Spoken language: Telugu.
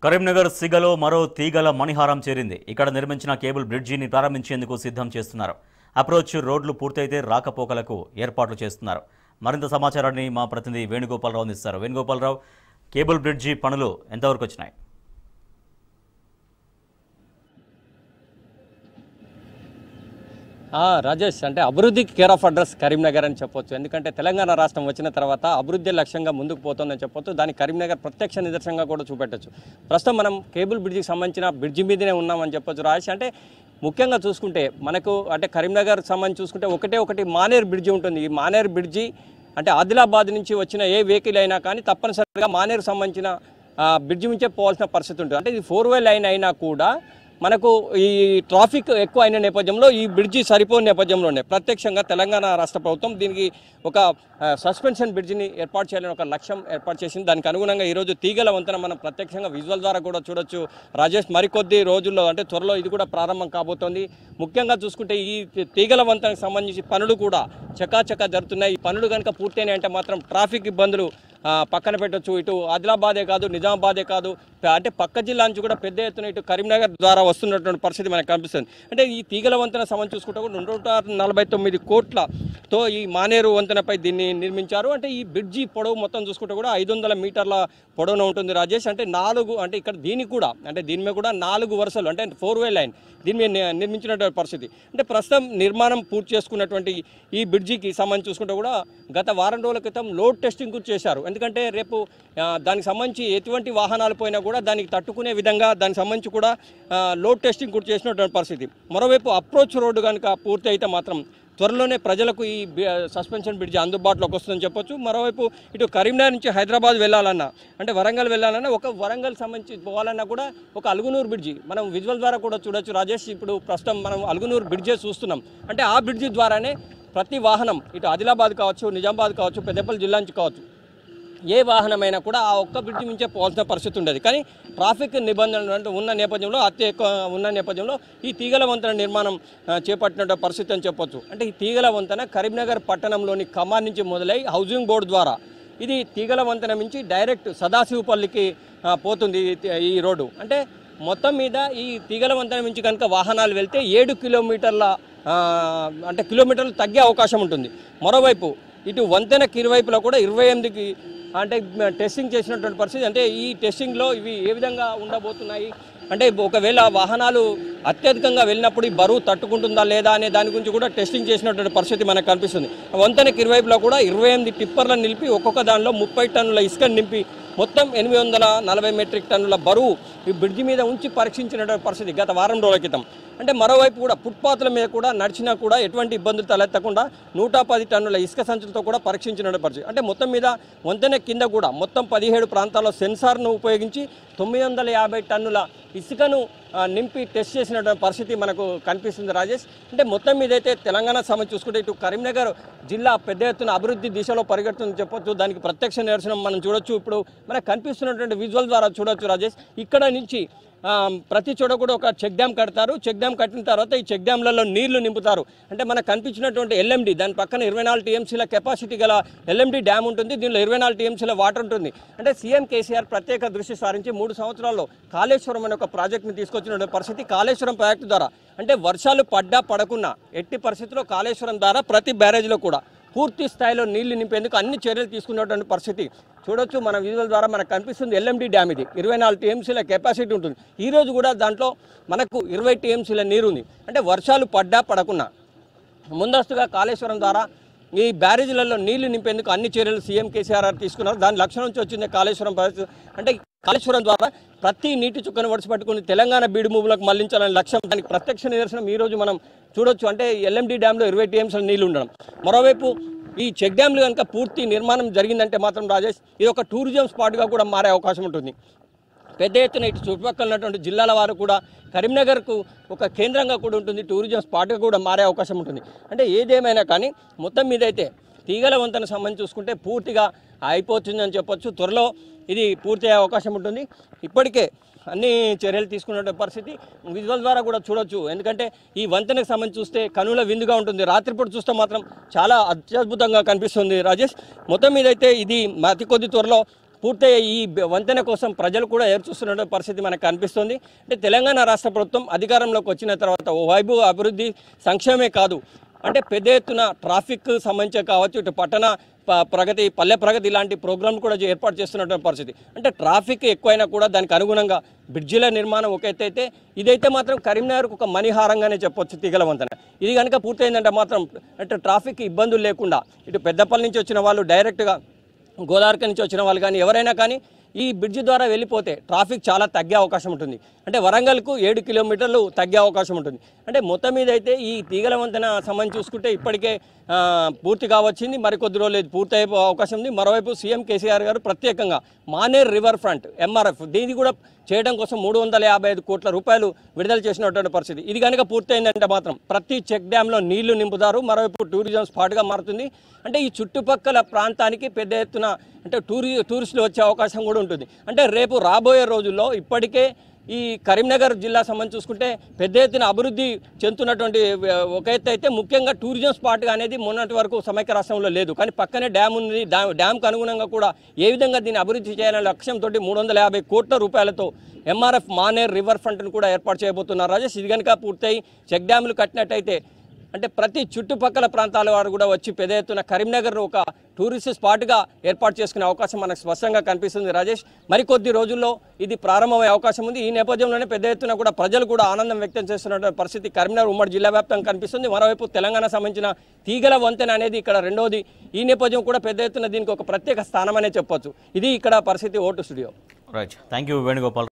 కరీంనగర్ సిగలో మరో తీగల మణిహారం చేరింది. ఇక్కడ నిర్మించిన కేబుల్ బ్రిడ్జిని ప్రారంభించేందుకు సిద్ధం చేస్తున్నారు. అప్రోచ్ రోడ్లు పూర్తయితే రాకపోకలకు ఏర్పాట్లు చేస్తున్నారు. మరింత సమాచారాన్ని మా ప్రతినిధి వేణుగోపాలరావు అందిస్తారు. వేణుగోపాలరావు, కేబుల్ బ్రిడ్జి పనులు ఎంతవరకు వచ్చినాయి? రాజేష్, అంటే అభివృద్ధికి కేర్ ఆఫ్ అడ్రస్ కరీంనగర్ అని చెప్పొచ్చు. ఎందుకంటే తెలంగాణ రాష్ట్రం వచ్చిన తర్వాత అభివృద్ధి లక్ష్యంగా ముందుకు పోతుందని చెప్పొచ్చు. దానికి కరీంనగర్ ప్రత్యక్ష నిదర్శనంగా కూడా చూపెట్టచ్చు. ప్రస్తుతం మనం కేబుల్ బ్రిడ్జికి సంబంధించిన బ్రిడ్జి మీదనే ఉన్నామని చెప్పొచ్చు రాజేష్. అంటే ముఖ్యంగా చూసుకుంటే మనకు అంటే కరీంనగర్ సంబంధించి చూసుకుంటే ఒకటి మానేరు బ్రిడ్జి ఉంటుంది. ఈ మానేరు బ్రిడ్జి అంటే ఆదిలాబాద్ నుంచి వచ్చిన ఏ వెహికల్ అయినా కానీ తప్పనిసరిగా మానేరు సంబంధించిన బ్రిడ్జి నుంచే పోవాల్సిన పరిస్థితి ఉంటుంది. అంటే ఇది 4-way లైన్ అయినా కూడా మనకు ఈ ట్రాఫిక్ ఎక్కువ అయిన నేపథ్యంలో ఈ బ్రిడ్జి సరిపోని నేపథ్యంలోనే ప్రత్యక్షంగా తెలంగాణ రాష్ట్ర ప్రభుత్వం దీనికి ఒక సస్పెన్షన్ బ్రిడ్జిని ఏర్పాటు చేయాలని ఒక లక్ష్యం ఏర్పాటు చేసింది. దానికి అనుగుణంగా ఈరోజు తీగల వంతెన మనం ప్రత్యక్షంగా విజువల్ ద్వారా కూడా చూడొచ్చు రాజేష్. మరికొద్ది రోజుల్లో అంటే త్వరలో ఇది కూడా ప్రారంభం కాబోతోంది. ముఖ్యంగా చూసుకుంటే ఈ తీగల వంతెనకు సంబంధించి పనులు కూడా చకాచకా జరుగుతున్నాయి. ఈ పనులు కనుక పూర్తయినాయి అంటే మాత్రం ట్రాఫిక్ ఇబ్బందులు పక్కన పెట్టవచ్చు. ఇటు ఆదిలాబాదే కాదు, నిజామాబాదే కాదు, అంటే పక్క జిల్లా నుంచి కూడా పెద్ద ఎత్తున ఇటు కరీంనగర్ ద్వారా వస్తున్నటువంటి పరిస్థితి మనకు కనిపిస్తుంది. అంటే ఈ తీగల వంతెన సంబంధించి చూసుకుంటే కూడా 249 కోట్లతో ఈ మానేరు వంతెనపై దీన్ని నిర్మించారు. అంటే ఈ బ్రిడ్జి పొడవు మొత్తం చూసుకుంటే కూడా 500 మీటర్ల పొడవున ఉంటుంది రాజేష్. అంటే అంటే ఇక్కడ దీనికి కూడా అంటే దీని మీద కూడా 4 వరుసలు అంటే 4-way లైన్ దీని మీద నిర్మించినటువంటి పరిస్థితి. అంటే ప్రస్తుతం నిర్మాణం పూర్తి చేసుకున్నటువంటి ఈ బ్రిడ్జికి సంబంధించి చూసుకుంటే కూడా గత వారం రోజుల క్రితం లోడ్ టెస్టింగ్ కూడా చేశారు. ఎందుకంటే రేపు దానికి సంబంధించి ఎటువంటి వాహనాలు పోయినా కూడా దానికి తట్టుకునే విధంగా దానికి సంబంధించి కూడా లోడ్ టెస్టింగ్ కూడా చేసినటువంటి పరిస్థితి. మరోవైపు అప్రోచ్ రోడ్డు కనుక పూర్తి అయితే మాత్రం త్వరలోనే ప్రజలకు ఈ సస్పెన్షన్ బ్రిడ్జి అందుబాటులోకి వస్తుందని చెప్పొచ్చు. మరోవైపు ఇటు కరీంనగర్ నుంచి హైదరాబాద్ వెళ్ళాలన్నా అంటే వరంగల్ వెళ్ళాలన్నా ఒక వరంగల్ సంబంధించి పోవాలన్నా కూడా ఒక అలుగునూరు బ్రిడ్జి మనం విజువల్ ద్వారా కూడా చూడొచ్చు రాజేష్. ఇప్పుడు ప్రస్తుతం మనం అలుగునూరు బ్రిడ్జే చూస్తున్నాం. అంటే ఆ బ్రిడ్జి ద్వారానే ప్రతి వాహనం ఇటు ఆదిలాబాద్ కావచ్చు, నిజామాబాద్ కావచ్చు, పెద్దపల్లి జిల్లా నుంచి కావచ్చు, ఏ వాహనమైనా కూడా ఆ ఒక్క బ్రిడ్జి నుంచే పోవాల్సిన పరిస్థితి ఉండేది. కానీ ట్రాఫిక్ నిబంధనలు ఉన్న నేపథ్యంలో ఎక్కువ ఉన్న నేపథ్యంలో ఈ తీగల వంతెన నిర్మాణం చేపట్టిన పరిస్థితి అని చెప్పొచ్చు. అంటే ఈ తీగల వంతెన కరీంనగర్ పట్టణంలోని కమాన్ నుంచి మొదలై హౌసింగ్ బోర్డు ద్వారా ఇది తీగల వంతెన నుంచి డైరెక్ట్ సదాశివపల్లికి పోతుంది ఈ రోడ్డు. అంటే మొత్తం మీద ఈ తీగల వంతెన నుంచి కనుక వాహనాలు వెళ్తే 7 కిలోమీటర్లు తగ్గే అవకాశం ఉంటుంది. మరోవైపు ఇటు వంతెనకి ఇరువైపులో కూడా 28కి అంటే టెస్టింగ్ చేసినటువంటి పరిస్థితి. అంటే ఈ టెస్టింగ్లో ఇవి ఏ విధంగా ఉండబోతున్నాయి అంటే ఒకవేళ వాహనాలు అత్యధికంగా వెళ్ళినప్పుడు ఈ బరువు తట్టుకుంటుందా లేదా అనే దాని గురించి కూడా టెస్టింగ్ చేసినటువంటి పరిస్థితి మనకు కనిపిస్తుంది. వంతెనకి ఇరువైపులో కూడా 28 టిప్పర్లను నిలిపి ఒక్కొక్క దానిలో 30 టన్నుల ఇసుకను నింపి మొత్తం 840 మెట్రిక్ టన్నుల బరువు ఈ బ్రిడ్జి మీద ఉంచి పరీక్షించినటువంటి పరిస్థితి గత వారం రోజుల క్రితం. అంటే మరోవైపు కూడా ఫుట్పాత్ల మీద కూడా నడిచినా కూడా ఎటువంటి ఇబ్బందులు తలెత్తకుండా 110 టన్నుల ఇసుక సంచులతో కూడా పరీక్షించిన పరిస్థితి. అంటే మొత్తం మీద వంతెన కింద కూడా మొత్తం 17 ప్రాంతాల్లో సెన్సార్ను ఉపయోగించి 950 టన్నుల ఇసుకను నింపి టెస్ట్ చేసిన పరిస్థితి మనకు కనిపిస్తుంది రాజేష్. అంటే మొత్తం మీద అయితే తెలంగాణ సంబంధించి చూసుకుంటే ఇటు కరీంనగర్ జిల్లా పెద్ద ఎత్తున అభివృద్ధి దిశలో పరిగెడుతుందని చెప్పొచ్చు. దానికి ప్రత్యక్ష నిదర్శనం మనం చూడొచ్చు. ఇప్పుడు మనకు కనిపిస్తున్నటువంటి విజువల్ ద్వారా చూడొచ్చు రాజేష్. ఇక్కడ నుంచి ప్రతి చోట కూడా ఒక చెక్ డ్యామ్ కడతారు. చెక్ డ్యామ్ కట్టిన తర్వాత ఈ చెక్ డ్యామ్లలో నీళ్లు నింపుతారు. అంటే మనకు కనిపించినటువంటి LMD దాని పక్కన 24 TMCల కెపాసిటీ గల LMD డ్యామ్ ఉంటుంది. దీనిలో 24 TMCల వాటర్ ఉంటుంది. అంటే సీఎం కేసీఆర్ ప్రత్యేక దృష్టి సారించి 3 సంవత్సరాల్లో కాళేశ్వరం అనే ఒక ప్రాజెక్టుని తీసుకొచ్చిన పరిస్థితి. కాళేశ్వరం ప్రాజెక్టు ద్వారా అంటే వర్షాలు పడ్డా పడకున్నా ఎట్టి పరిస్థితుల్లో కాళేశ్వరం ద్వారా ప్రతి బ్యారేజ్లో కూడా పూర్తి స్థాయిలో నీళ్లు నింపేందుకు అన్ని చర్యలు తీసుకున్నటువంటి పరిస్థితి చూడొచ్చు. మన విజువల్ ద్వారా మనకు కనిపిస్తుంది. LMD డ్యామ్ ఇది 24 TMCల కెపాసిటీ ఉంటుంది. ఈరోజు కూడా దాంట్లో మనకు 20 TMCల నీరు ఉంది. అంటే వర్షాలు పడ్డా పడకున్నా ముందస్తుగా కాళేశ్వరం ద్వారా ఈ బ్యారేజీలలో నీళ్లు నింపేందుకు అన్ని చర్యలు సీఎం కేసీఆర్ తీసుకున్నారు. దాని లక్ష్యం నుంచి వచ్చింది కాళేశ్వరం ప్రాజెక్టు. అంటే కాళేశ్వరం ద్వారా ప్రతి నీటి చుక్కను వడిచి పట్టుకుని తెలంగాణ బీడు భూములకు మళ్లించాలనే లక్ష్యం. దానికి ప్రత్యక్ష నిదర్శనం ఈరోజు మనం చూడొచ్చు. అంటే LMD డ్యాంలో 20 TMCల నీళ్లు ఉండడం. మరోవైపు ఈ చెక్ డ్యామ్లు కనుక పూర్తి నిర్మాణం జరిగిందంటే మాత్రం రాజేష్ ఇది ఒక టూరిజం స్పాట్గా కూడా మారే అవకాశం ఉంటుంది. పెద్ద ఎత్తున ఇటు చుట్టుపక్కల ఉన్నటువంటి జిల్లాల వారు కూడా కరీంనగర్కు ఒక కేంద్రంగా కూడా ఉంటుంది. టూరిజం స్పాట్గా కూడా మారే అవకాశం ఉంటుంది. అంటే ఏదేమైనా కానీ మొత్తం మీద అయితే తీగల వంతెన సంబంధించి చూసుకుంటే పూర్తిగా అయిపోతుందని చెప్పొచ్చు. త్వరలో ఇది పూర్తి అయ్యే అవకాశం ఉంటుంది. ఇప్పటికే అన్ని చర్యలు తీసుకున్న పరిస్థితి విజువల్ ద్వారా కూడా చూడొచ్చు. ఎందుకంటే ఈ వంతెనకు సంబంధించి చూస్తే కనుల విందుగా ఉంటుంది. రాత్రిపూట చూస్తే మాత్రం చాలా అత్యద్భుతంగా కనిపిస్తుంది రాజేష్. మొత్తం మీద అయితే ఇది అతి కొద్ది త్వరలో పూర్తయ్యే ఈ వంతెన కోసం ప్రజలు కూడా ఎదురుచూస్తున్న పరిస్థితి మనకు కనిపిస్తుంది. అంటే తెలంగాణ రాష్ట్ర ప్రభుత్వం అధికారంలోకి వచ్చిన తర్వాత ఓవైపు అభివృద్ధి సంక్షేమే కాదు, అంటే పెద్ద ఎత్తున ట్రాఫిక్ సంబంధించి కావచ్చు, ఇటు పట్టణ ప్రగతి, పల్లె ప్రగతి ఇలాంటి ప్రోగ్రాంలు కూడా ఏర్పాటు చేస్తున్నటువంటి పరిస్థితి. అంటే ట్రాఫిక్ ఎక్కువైనా కూడా దానికి అనుగుణంగా బ్రిడ్జిల నిర్మాణం ఒక ఎత్తు అయితే, ఇదైతే మాత్రం కరీంనగర్కు ఒక మణిహారంగానే చెప్పొచ్చు తీగల వంతెన. ఇది కనుక పూర్తయిందంటే మాత్రం అంటే ట్రాఫిక్ ఇబ్బందులు లేకుండా ఇటు పెద్దపల్లి నుంచి వచ్చిన వాళ్ళు, డైరెక్ట్గా గోదావరి నుంచి వచ్చిన వాళ్ళు కానీ ఎవరైనా కానీ ఈ బ్రిడ్జి ద్వారా వెళ్ళిపోతే ట్రాఫిక్ చాలా తగ్గే అవకాశం ఉంటుంది. అంటే వరంగల్కు 7 కిలోమీటర్లు తగ్గే అవకాశం ఉంటుంది. అంటే మొత్తం మీద అయితే ఈ తీగల వంతెన సంబంధించి చూసుకుంటే ఇప్పటికే పూర్తి కావచ్చింది, మరికొద్ది రోజులు పూర్తయ్యే అవకాశం ఉంది. మరోవైపు సీఎం కేసీఆర్ గారు ప్రత్యేకంగా మానేర్ రివర్ ఫ్రంట్ MRF దీన్ని కూడా చేయడం కోసం 355 కోట్ల రూపాయలు విడుదల చేసినటువంటి పరిస్థితి. ఇది కనుక పూర్తయిందంటే మాత్రం ప్రతి చెక్ డ్యాంలో నీళ్లు నింపుతారు, మరోవైపు టూరిజం స్పాట్గా మారుతుంది. అంటే ఈ చుట్టుపక్కల ప్రాంతానికి పెద్ద ఎత్తున అంటే టూరిస్టులు వచ్చే అవకాశం కూడా ఉంటుంది. అంటే రేపు రాబోయే రోజుల్లో ఇప్పటికే ఈ కరీంనగర్ జిల్లా సంబంధించి చూసుకుంటే పెద్ద ఎత్తున అభివృద్ధి చెందుతున్నటువంటి ఒక ఎత్తు అయితే ముఖ్యంగా టూరిజం స్పాట్గా అనేది మొన్నటి వరకు సమైక్య రాష్ట్రంలో లేదు. కానీ పక్కనే డ్యామ్ ఉంది, డ్యామ్కు అనుగుణంగా కూడా ఏ విధంగా దీన్ని అభివృద్ధి చేయాలనే లక్ష్యంతో 350 కోట్ల రూపాయలతో MRF మానేర్ రివర్ ఫ్రంట్ను కూడా ఏర్పాటు చేయబోతున్నారు రాజేష్. ఇది కనుక పూర్తయి చెక్ డ్యాములు కట్టినట్టయితే అంటే ప్రతి చుట్టుపక్కల ప్రాంతాల వారు కూడా వచ్చి పెద్ద ఎత్తున కరీంనగర్ను ఒక టూరిస్ట్ స్పాట్గా ఏర్పాటు చేసుకునే అవకాశం మనకు స్పష్టంగా కనిపిస్తుంది రాజేష్. మరికొద్ది రోజుల్లో ఇది ప్రారంభమయ్యే అవకాశం ఉంది. ఈ నేపథ్యంలోనే పెద్ద ఎత్తున కూడా ప్రజలు కూడా ఆనందం వ్యక్తం చేస్తున్న పరిస్థితి కరీంనగర్ ఉమ్మడి జిల్లా వ్యాప్తంగా కనిపిస్తుంది. మరోవైపు తెలంగాణ సంబంధించిన తీగల వంతెన అనేది ఇక్కడ రెండోది. ఈ నేపథ్యం కూడా పెద్ద ఎత్తున దీనికి ఒక ప్రత్యేక స్థానం అనే చెప్పొచ్చు. ఇది ఇక్కడ పరిస్థితి. Vote studio. Right, thank you Venugopal.